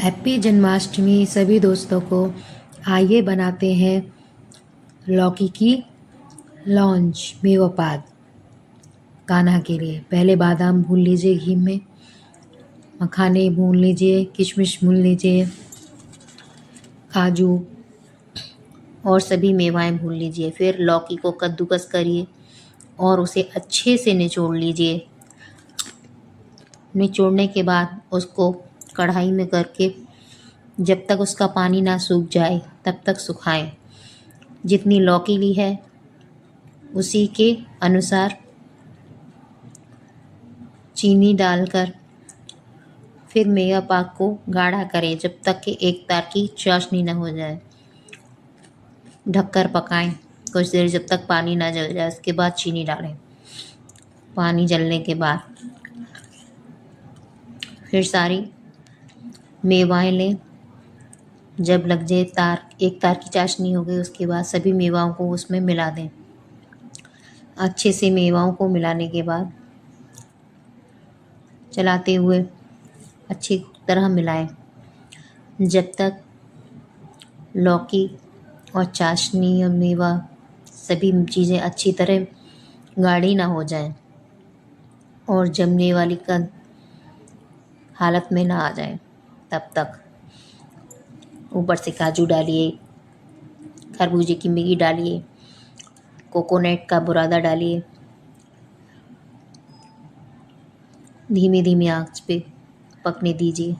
Happy Janmashtami सभी दोस्तों को। आइए बनाते हैं लौकी की लॉन्च मेवा पाक कान्हा के लिए। पहले बादाम भून लीजिए घी में, मखाने भून लीजिए, किशमिश भून लीजिए, काजू और सभी मेवाएं भून लीजिए। फिर लौकी को कद्दूकस करिए और उसे अच्छे से निचोड़ लीजिए। निचोड़ने के बाद उसको कढ़ाई में करके जब तक उसका पानी ना सूख जाए तब तक सुखाएं। जितनी लौकी ली है उसी के अनुसार चीनी डालकर फिर मेवा पाक को गाढ़ा करें जब तक कि एक तार की चाशनी न हो जाए। ढककर पकाएं कुछ देर जब तक पानी ना जल जाए। उसके बाद चीनी डालें। पानी जलने के बाद फिर सारी मेवाएं लें। जब लग जाए एक तार की चाशनी हो गई उसके बाद सभी मेवाओं को उसमें मिला दें। अच्छे से मेवाओं को मिलाने के बाद चलाते हुए अच्छी तरह मिलाएं जब तक लौकी और चाशनी और मेवा सभी चीज़ें अच्छी तरह गाढ़ी ना हो जाएं और जमने वाली का हालत में ना आ जाए। तब तक ऊपर से काजू डालिए, खरबूजे की मिगी डालिए, कोकोनट का बुरादा डालिए। धीमी धीमी आंच पे पकने दीजिए।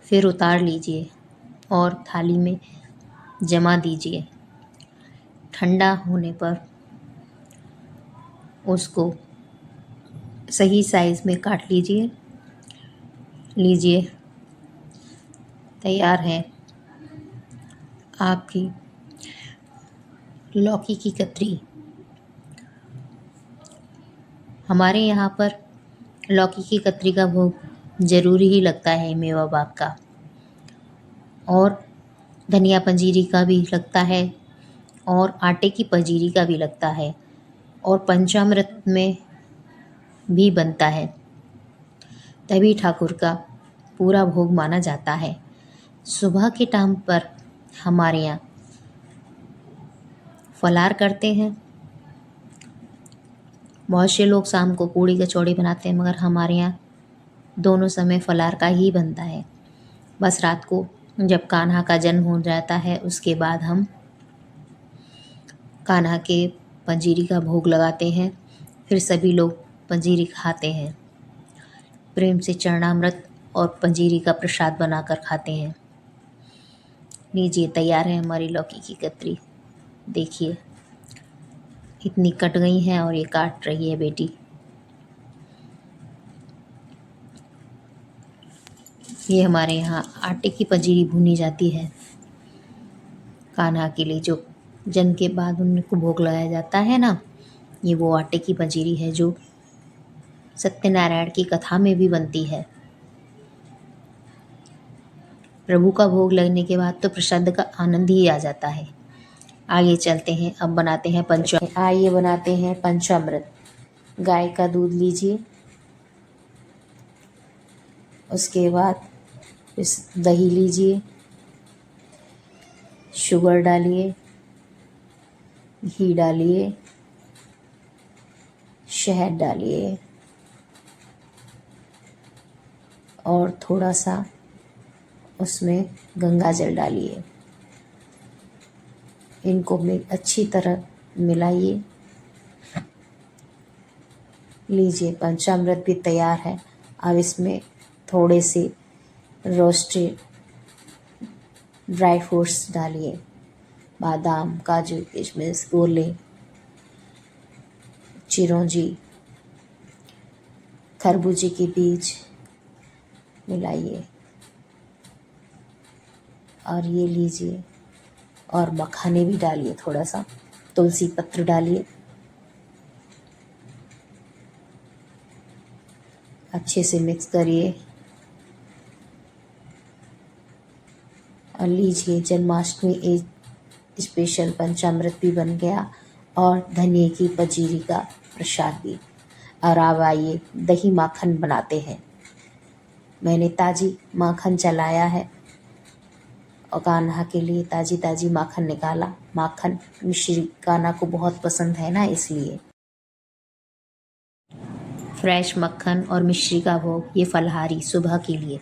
फिर उतार लीजिए और थाली में जमा दीजिए। ठंडा होने पर उसको सही साइज़ में काट लीजिए। तैयार है आपकी लौकी की कतरी। हमारे यहाँ पर लौकी की कतरी का भोग ज़रूरी ही लगता है मेवा पाक का, और धनिया पंजीरी का भी लगता है और आटे की पंजीरी का भी लगता है और पंचामृत में भी बनता है। तभी ठाकुर का पूरा भोग माना जाता है। सुबह के टाइम पर हमारे यहाँ फलार करते हैं। बहुत से लोग शाम को पूड़ी कचौड़ी बनाते हैं, मगर हमारे यहाँ दोनों समय फलार का ही बनता है। बस रात को जब कान्हा का जन्म हो जाता है उसके बाद हम कान्हा के पंजीरी का भोग लगाते हैं। फिर सभी लोग पंजीरी खाते हैं। प्रेम से चरणामृत और पंजीरी का प्रसाद बनाकर खाते हैं। लीजिए, तैयार है हमारी लौकी की कतरी। देखिए इतनी कट गई हैं और ये काट रही है बेटी। ये हमारे यहाँ आटे की पंजीरी भुनी जाती है कान्हा के लिए, जो जन्म के बाद उनको भोग लगाया जाता है ना। ये वो आटे की पंजीरी है जो सत्यनारायण की कथा में भी बनती है। प्रभु का भोग लगने के बाद तो प्रसाद का आनंद ही आ जाता है। आगे चलते हैं, अब बनाते हैं आइए बनाते हैं पंचामृत। गाय का दूध लीजिए, उसके बाद इस दही लीजिए, शुगर डालिए, घी डालिए, शहद डालिए और थोड़ा सा उसमें गंगा जल डालिए। इनको अच्छी तरह मिलाइए। लीजिए, पंचामृत भी तैयार है। अब इसमें थोड़े से रोस्टेड ड्राई फ्रूट्स डालिए। बादाम, काजू, किशमिश, गोले, चिरौंजी, खरबूजे के बीज मिलाइए और ये लीजिए। और मखाने भी डालिए, थोड़ा सा तुलसी पत्र डालिए। अच्छे से मिक्स करिए और लीजिए, जन्माष्टमी एक स्पेशल पंचामृत भी बन गया और धनिए की पंजीरी का प्रसाद भी। और अब आइए दही माखन बनाते हैं। मैंने ताज़ी माखन चलाया है और कान्हा के लिए ताज़ी ताज़ी माखन निकाला। माखन मिश्री कान्हा को बहुत पसंद है ना, इसलिए फ्रेश मक्खन और मिश्री का भोग, ये फलाहारी सुबह के लिए।